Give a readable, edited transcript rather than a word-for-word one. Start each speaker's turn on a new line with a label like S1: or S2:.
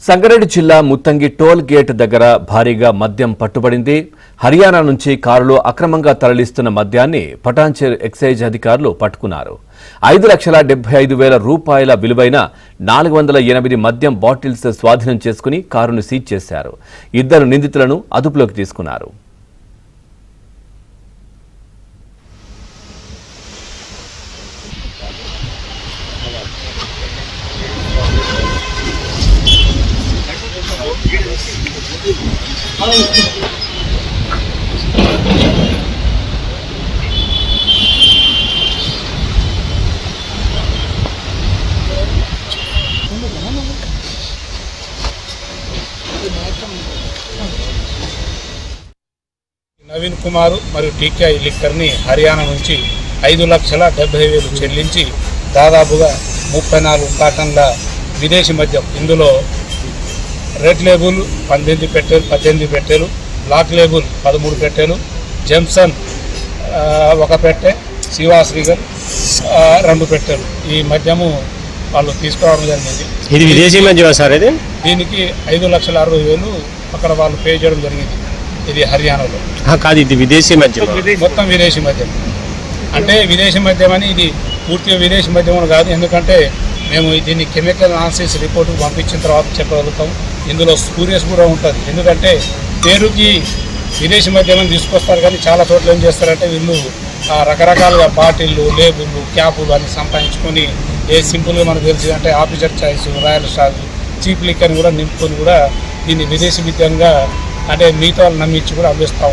S1: సంగారెడ్డి జిల్లా Muthangi toll gate దగ్గర భారీగా మద్యం పట్టుబడింది. హర్యానా నుంచి కారులో అక్రమంగా తరలిస్తున్న మద్యాన్ని పటాన్చెరు ఎక్సైజ్ అధికారులు పట్టుకున్నారు. 5,75,000 రూపాయల విలువైన 408 మద్యం బాటిల్స్ స్వాధీనం చేసుకుని కారును సీజ్ చేశారు. 2 నిందితులను అదుపులోకి తీసుకున్నారు.
S2: నవీన్ కుమార్ మరియు టీకే లిక్కర్ని హర్యానా నుంచి 5,70,000 చెల్లించి దాదాపుగా 34 కాటన్ల విదేశీ మద్యం, ఇందులో రెడ్ లేబుల్ 18 పెట్టెలు, బ్లాక్ లేబుల్ 13 పెట్టెలు, జెమ్సన్ 1 పెట్టె, శివాశ్రీగర్ 2 పెట్టెలు ఈ మద్యము వాళ్ళు తీసుకురావడం జరిగింది.
S3: ఇది విదేశీ మద్యం సార్? ఇది
S2: దీనికి 5,60,000 అక్కడ వాళ్ళు పే చేయడం జరిగింది. ఇది హర్యానాలో
S3: కాదు, ఇది విదేశీ మద్యం,
S2: మొత్తం విదేశీ మద్యం. అంటే విదేశీ మద్యం అని ఇది పూర్తిగా విదేశీ మద్యం అని కాదు, ఎందుకంటే మేము దీన్ని కెమికల్ అనాలిసిస్ రిపోర్టు పంపించిన తర్వాత చెప్పగలుగుతాం. ఇందులో స్పూరియస్ కూడా ఉంటుంది, ఎందుకంటే పేరుకి విదేశీ మద్యం తీసుకొస్తారు, కానీ చాలా చోట్ల ఏం చేస్తారంటే వీళ్ళు రకరకాలుగా బాటిళ్ళు, లేబుళ్ళు, క్యాపులు అని సంపాదించుకొని సింపుల్గా మనకు తెలిసి అంటే officer choice, royal star, cheap లిక్కర్ని కూడా నింపుకొని కూడా దీన్ని విదేశీ మద్యంగా అంటే మిగతా వాళ్ళు నమ్మించి కూడా అమ్మిస్తాం.